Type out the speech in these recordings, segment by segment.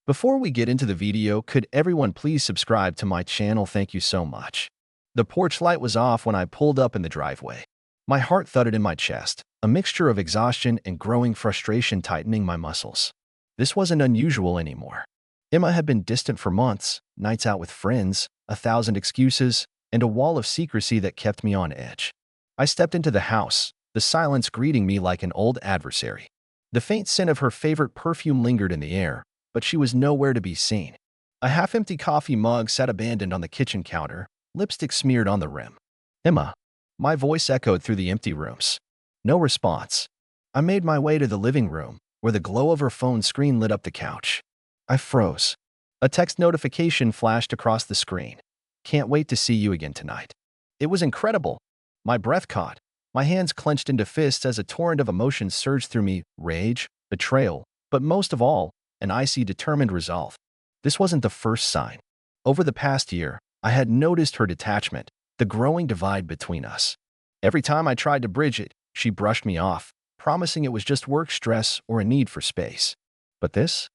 Before we get into the video, could everyone please subscribe to my channel? Thank you so much. The porch light was off when I pulled up in the driveway. My heart thudded in my chest, a mixture of exhaustion and growing frustration tightening my muscles. This wasn't unusual anymore. Emma had been distant for months, nights out with friends, 1,000 excuses, and a wall of secrecy that kept me on edge. I stepped into the house, the silence greeting me like an old adversary. The faint scent of her favorite perfume lingered in the air, but she was nowhere to be seen. A half-empty coffee mug sat abandoned on the kitchen counter, lipstick smeared on the rim. "Emma." My voice echoed through the empty rooms. No response. I made my way to the living room, where the glow of her phone screen lit up the couch. I froze. A text notification flashed across the screen. "Can't wait to see you again tonight." It was incredible. My breath caught. My hands clenched into fists as a torrent of emotions surged through me: rage, betrayal, but most of all, an icy, determined resolve. This wasn't the first sign. Over the past year, I had noticed her detachment, the growing divide between us. Every time I tried to bridge it, she brushed me off, promising it was just work stress or a need for space. But this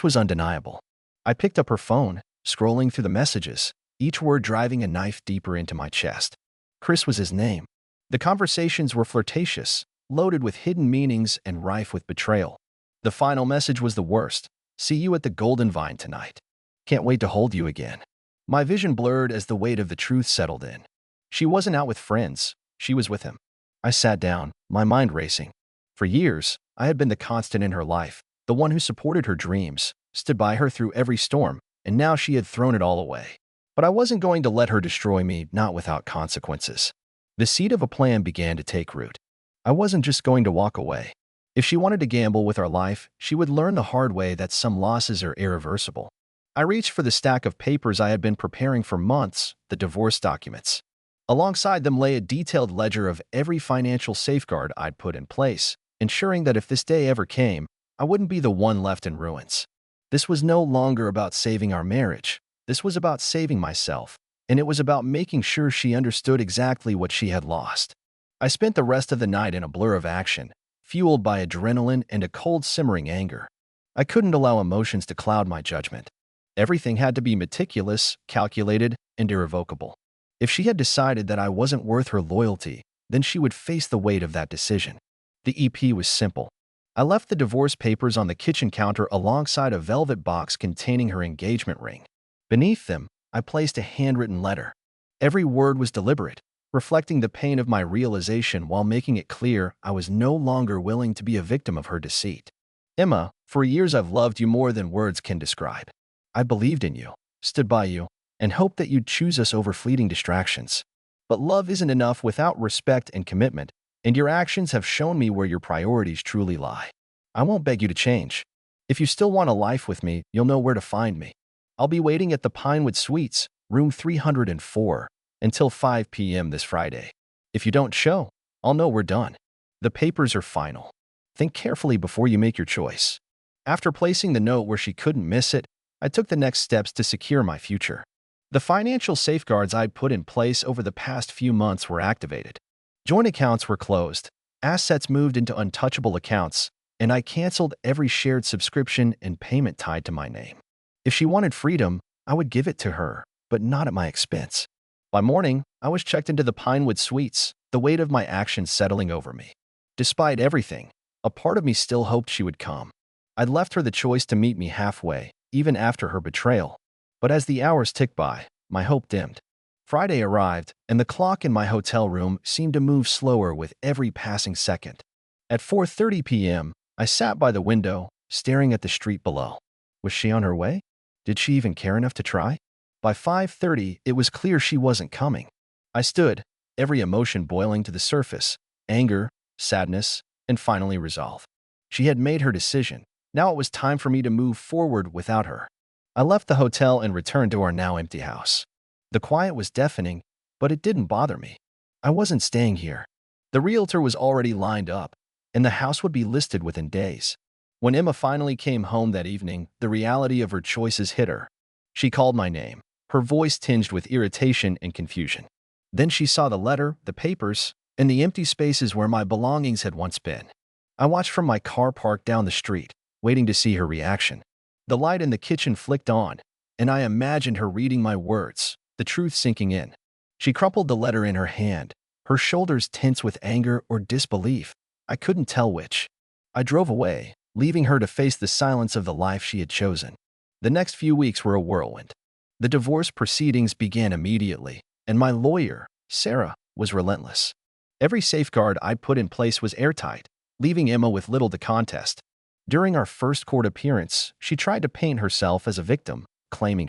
was undeniable. I picked up her phone, scrolling through the messages, each word driving a knife deeper into my chest. Chris was his name. The conversations were flirtatious, loaded with hidden meanings and rife with betrayal. The final message was the worst: "See you at the Golden Vine tonight. Can't wait to hold you again." My vision blurred as the weight of the truth settled in. She wasn't out with friends, she was with him. I sat down, my mind racing. For years, I had been the constant in her life, the one who supported her dreams, stood by her through every storm, and now she had thrown it all away. But I wasn't going to let her destroy me, not without consequences. The seed of a plan began to take root. I wasn't just going to walk away. If she wanted to gamble with our life, she would learn the hard way that some losses are irreversible. I reached for the stack of papers I had been preparing for months, the divorce documents. Alongside them lay a detailed ledger of every financial safeguard I'd put in place, ensuring that if this day ever came, I wouldn't be the one left in ruins. This was no longer about saving our marriage. This was about saving myself, and it was about making sure she understood exactly what she had lost. I spent the rest of the night in a blur of action, fueled by adrenaline and a cold, simmering anger. I couldn't allow emotions to cloud my judgment. Everything had to be meticulous, calculated, and irrevocable. If she had decided that I wasn't worth her loyalty, then she would face the weight of that decision. The EP was simple. I left the divorce papers on the kitchen counter alongside a velvet box containing her engagement ring. Beneath them, I placed a handwritten letter. Every word was deliberate, reflecting the pain of my realization while making it clear I was no longer willing to be a victim of her deceit. "Emma, for years I've loved you more than words can describe. I believed in you, stood by you, and hoped that you'd choose us over fleeting distractions. But love isn't enough without respect and commitment, and your actions have shown me where your priorities truly lie. I won't beg you to change. If you still want a life with me, you'll know where to find me. I'll be waiting at the Pinewood Suites, room 304, until 5 p.m. this Friday. If you don't show, I'll know we're done. The papers are final. Think carefully before you make your choice." After placing the note where she couldn't miss it, I took the next steps to secure my future. The financial safeguards I'd put in place over the past few months were activated. Joint accounts were closed, assets moved into untouchable accounts, and I canceled every shared subscription and payment tied to my name. If she wanted freedom, I would give it to her, but not at my expense. By morning, I was checked into the Pinewood Suites, the weight of my actions settling over me. Despite everything, a part of me still hoped she would come. I'd left her the choice to meet me halfway, even after her betrayal. But as the hours ticked by, my hope dimmed. Friday arrived, and the clock in my hotel room seemed to move slower with every passing second. At 4:30 p.m., I sat by the window, staring at the street below. Was she on her way? Did she even care enough to try? By 5:30, it was clear she wasn't coming. I stood, every emotion boiling to the surface: anger, sadness, and finally resolve. She had made her decision. Now it was time for me to move forward without her. I left the hotel and returned to our now empty house. The quiet was deafening, but it didn't bother me. I wasn't staying here. The realtor was already lined up, and the house would be listed within days. When Emma finally came home that evening, the reality of her choices hit her. She called my name, her voice tinged with irritation and confusion. Then she saw the letter, the papers, and the empty spaces where my belongings had once been. I watched from my car parked down the street, waiting to see her reaction. The light in the kitchen flicked on, and I imagined her reading my words, the truth sinking in. She crumpled the letter in her hand, her shoulders tense with anger or disbelief. I couldn't tell which. I drove away, leaving her to face the silence of the life she had chosen. The next few weeks were a whirlwind. The divorce proceedings began immediately, and my lawyer, Sarah, was relentless. Every safeguard I put in place was airtight, leaving Emma with little to contest. During our first court appearance, she tried to paint herself as a victim, claiming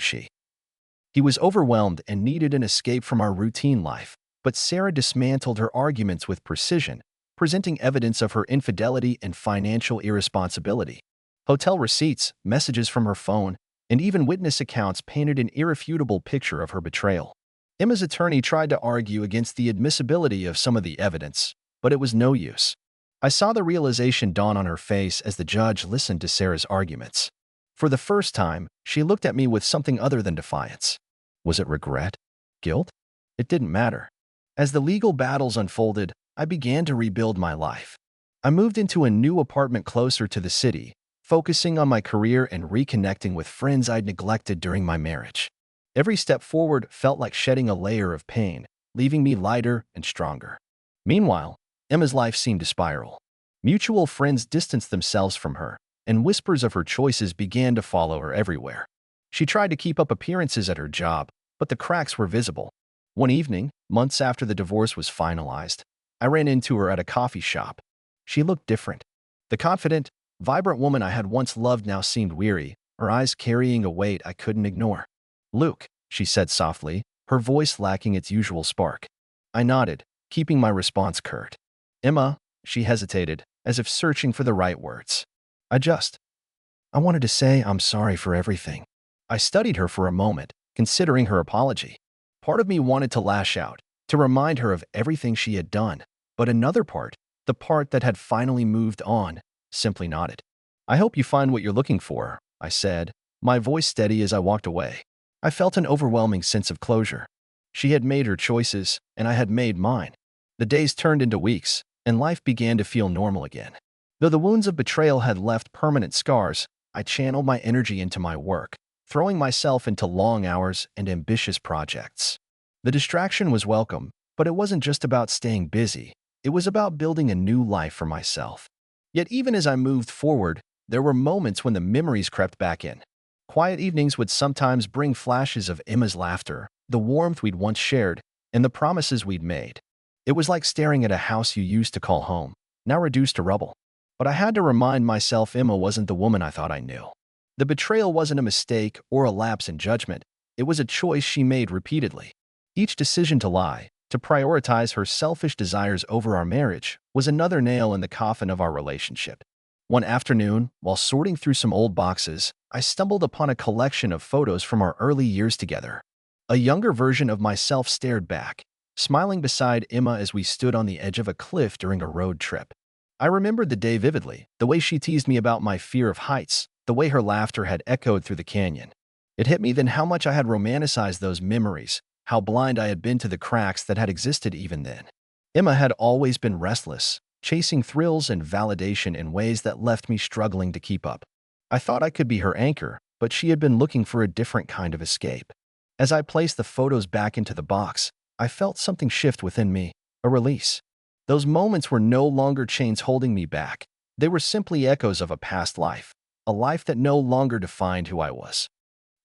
he was overwhelmed and needed an escape from our routine life. But Sarah dismantled her arguments with precision, presenting evidence of her infidelity and financial irresponsibility. Hotel receipts, messages from her phone, and even witness accounts painted an irrefutable picture of her betrayal. Emma's attorney tried to argue against the admissibility of some of the evidence, but it was no use. I saw the realization dawn on her face as the judge listened to Sarah's arguments. For the first time, she looked at me with something other than defiance. Was it regret? Guilt? It didn't matter. As the legal battles unfolded, I began to rebuild my life. I moved into a new apartment closer to the city, focusing on my career and reconnecting with friends I'd neglected during my marriage. Every step forward felt like shedding a layer of pain, leaving me lighter and stronger. Meanwhile, Emma's life seemed to spiral. Mutual friends distanced themselves from her, and whispers of her choices began to follow her everywhere. She tried to keep up appearances at her job, but the cracks were visible. One evening, months after the divorce was finalized, I ran into her at a coffee shop. She looked different. The confident, vibrant woman I had once loved now seemed weary, her eyes carrying a weight I couldn't ignore. "Luke," she said softly, her voice lacking its usual spark. I nodded, keeping my response curt. "Emma," she hesitated, as if searching for the right words. I wanted to say I'm sorry for everything." I studied her for a moment, considering her apology. Part of me wanted to lash out, to remind her of everything she had done, but another part, the part that had finally moved on, simply nodded. "I hope you find what you're looking for," I said, my voice steady as I walked away. I felt an overwhelming sense of closure. She had made her choices, and I had made mine. The days turned into weeks, and life began to feel normal again. Though the wounds of betrayal had left permanent scars, I channeled my energy into my work, throwing myself into long hours and ambitious projects. The distraction was welcome, but it wasn't just about staying busy. It was about building a new life for myself. Yet even as I moved forward, there were moments when the memories crept back in. Quiet evenings would sometimes bring flashes of Emma's laughter, the warmth we'd once shared, and the promises we'd made. It was like staring at a house you used to call home, now reduced to rubble. But I had to remind myself Emma wasn't the woman I thought I knew. The betrayal wasn't a mistake or a lapse in judgment. It was a choice she made repeatedly. Each decision to lie, to prioritize her selfish desires over our marriage, was another nail in the coffin of our relationship. One afternoon, while sorting through some old boxes, I stumbled upon a collection of photos from our early years together. A younger version of myself stared back, smiling beside Emma as we stood on the edge of a cliff during a road trip. I remembered the day vividly, the way she teased me about my fear of heights, the way her laughter had echoed through the canyon. It hit me then how much I had romanticized those memories, how blind I had been to the cracks that had existed even then. Emma had always been restless, chasing thrills and validation in ways that left me struggling to keep up. I thought I could be her anchor, but she had been looking for a different kind of escape. As I placed the photos back into the box, I felt something shift within me, a release. Those moments were no longer chains holding me back. They were simply echoes of a past life, a life that no longer defined who I was.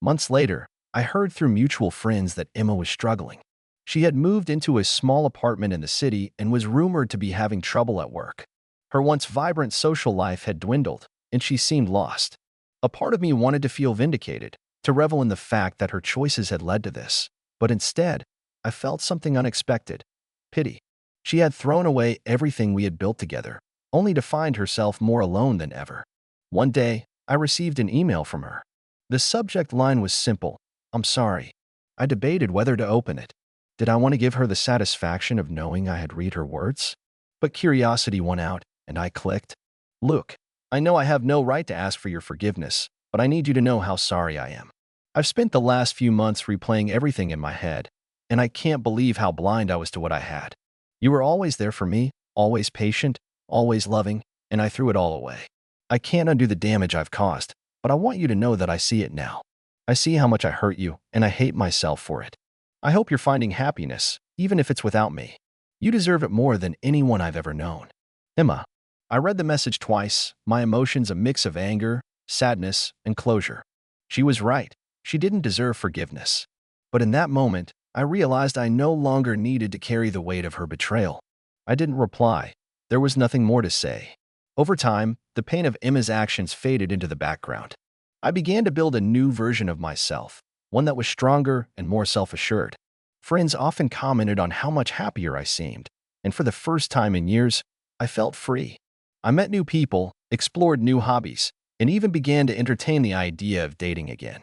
Months later, I heard through mutual friends that Emma was struggling. She had moved into a small apartment in the city and was rumored to be having trouble at work. Her once vibrant social life had dwindled, and she seemed lost. A part of me wanted to feel vindicated, to revel in the fact that her choices had led to this. But instead, I felt something unexpected: pity. She had thrown away everything we had built together, only to find herself more alone than ever. One day, I received an email from her. The subject line was simple: "I'm sorry." I debated whether to open it. Did I want to give her the satisfaction of knowing I had read her words? But curiosity won out, and I clicked. "Look, I know I have no right to ask for your forgiveness, but I need you to know how sorry I am. I've spent the last few months replaying everything in my head, and I can't believe how blind I was to what I had. You were always there for me, always patient, always loving, and I threw it all away. I can't undo the damage I've caused, but but I want you to know that I see it now. I see how much I hurt you, and I hate myself for it. I hope you're finding happiness, even if it's without me. You deserve it more than anyone I've ever known. Emma. I read the message twice, my emotions a mix of anger, sadness, and closure. She was right. She didn't deserve forgiveness. But in that moment, I realized I no longer needed to carry the weight of her betrayal. I didn't reply. There was nothing more to say. Over time, the pain of Emma's actions faded into the background. I began to build a new version of myself, one that was stronger and more self-assured. Friends often commented on how much happier I seemed, and for the first time in years, I felt free. I met new people, explored new hobbies, and even began to entertain the idea of dating again.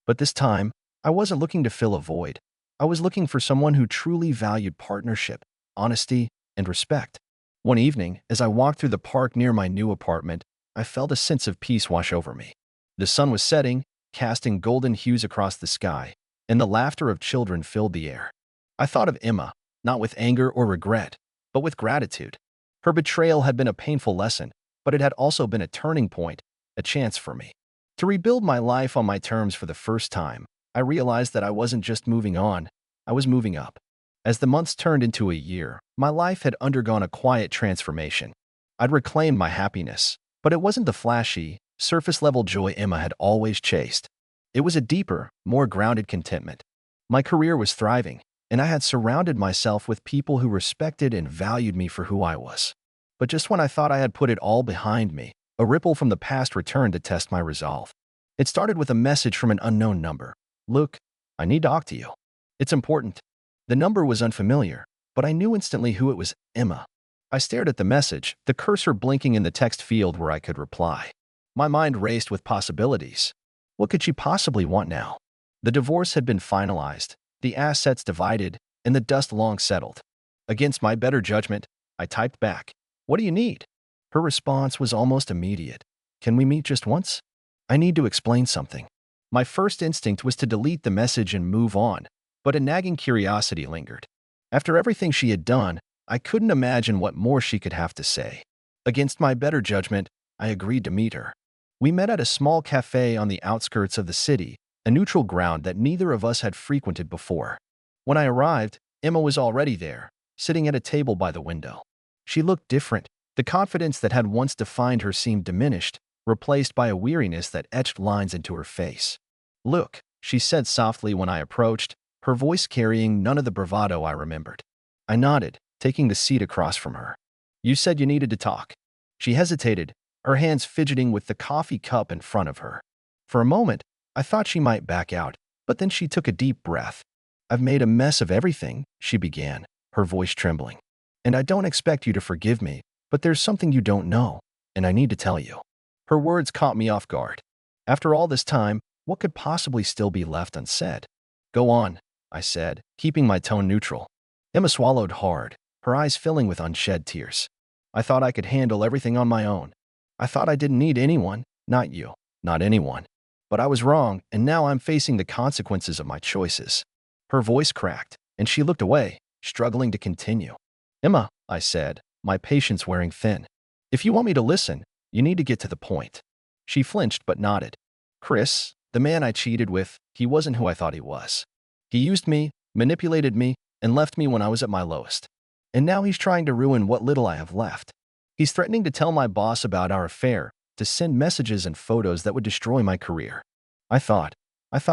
But this time, I wasn't looking to fill a void. I was looking for someone who truly valued partnership, honesty, and respect. One evening, as I walked through the park near my new apartment, I felt a sense of peace wash over me. The sun was setting, casting golden hues across the sky, and the laughter of children filled the air. I thought of Emma, not with anger or regret, but with gratitude. Her betrayal had been a painful lesson, but it had also been a turning point, a chance for me to rebuild my life on my terms for the first time. I realized that I wasn't just moving on, I was moving up. As the months turned into a year, my life had undergone a quiet transformation. I'd reclaimed my happiness, but it wasn't the flashy, surface-level joy Emma had always chased. It was a deeper, more grounded contentment. My career was thriving, and I had surrounded myself with people who respected and valued me for who I was. But just when I thought I had put it all behind me, a ripple from the past returned to test my resolve. It started with a message from an unknown number. "Look, I need to talk to you. It's important." The number was unfamiliar, but I knew instantly who it was: Emma. I stared at the message, the cursor blinking in the text field where I could reply. My mind raced with possibilities. What could she possibly want now? The divorce had been finalized, the assets divided, and the dust long settled. Against my better judgment, I typed back, "What do you need?" Her response was almost immediate. "Can we meet just once? I need to explain something." My first instinct was to delete the message and move on, but a nagging curiosity lingered. After everything she had done, I couldn't imagine what more she could have to say. Against my better judgment, I agreed to meet her. We met at a small cafe on the outskirts of the city, a neutral ground that neither of us had frequented before. When I arrived, Emma was already there, sitting at a table by the window. She looked different. The confidence that had once defined her seemed diminished, replaced by a weariness that etched lines into her face. "Look," she said softly when I approached, her voice carrying none of the bravado I remembered. I nodded, taking the seat across from her. "You said you needed to talk." She hesitated, her hands fidgeting with the coffee cup in front of her. For a moment, I thought she might back out, but then she took a deep breath. "I've made a mess of everything," she began, her voice trembling. "And I don't expect you to forgive me, but there's something you don't know, and I need to tell you." Her words caught me off guard. After all this time, what could possibly still be left unsaid? "Go on," I said, keeping my tone neutral. Emma swallowed hard, her eyes filling with unshed tears. "I thought I could handle everything on my own. I thought I didn't need anyone, not you, not anyone. But I was wrong, and now I'm facing the consequences of my choices." Her voice cracked, and she looked away, struggling to continue. "Emma," I said, my patience wearing thin. "If you want me to listen, you need to get to the point." She flinched but nodded. "Chris, the man I cheated with, he wasn't who I thought he was. He used me, manipulated me, and left me when I was at my lowest. And now he's trying to ruin what little I have left. He's threatening to tell my boss about our affair, to send messages and photos that would destroy my career. I thought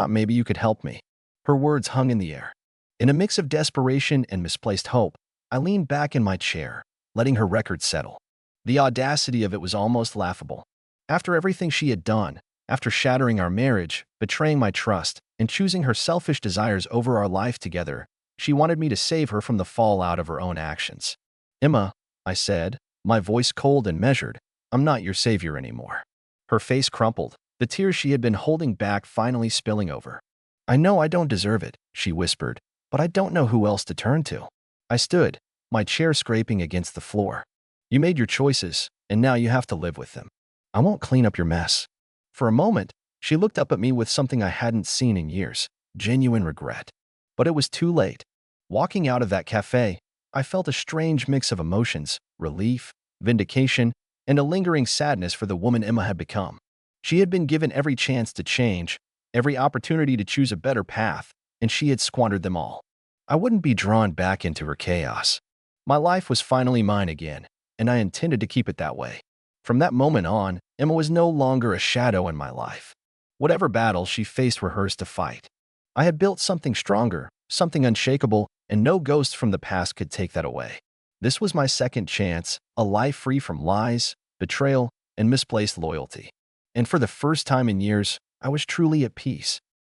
maybe you could help me." Her words hung in the air. In a mix of desperation and misplaced hope, I leaned back in my chair, letting her record settle. The audacity of it was almost laughable. After everything she had done, after shattering our marriage, betraying my trust, and choosing her selfish desires over our life together, she wanted me to save her from the fallout of her own actions. "Emma," I said, my voice cold and measured, "I'm not your savior anymore." Her face crumpled, the tears she had been holding back finally spilling over. "I know I don't deserve it," she whispered, "but I don't know who else to turn to." I stood, my chair scraping against the floor. "You made your choices, and now you have to live with them. I won't clean up your mess." For a moment, she looked up at me with something I hadn't seen in years: genuine regret. But it was too late. Walking out of that cafe, I felt a strange mix of emotions: relief, vindication, and a lingering sadness for the woman Emma had become. She had been given every chance to change, every opportunity to choose a better path, and she had squandered them all. I wouldn't be drawn back into her chaos. My life was finally mine again, and I intended to keep it that way. From that moment on, Emma was no longer a shadow in my life. Whatever battles she faced were hers to fight. I had built something stronger, something unshakable, and no ghost from the past could take that away. This was my second chance, a life free from lies, betrayal, and misplaced loyalty. And for the first time in years, I was truly at peace.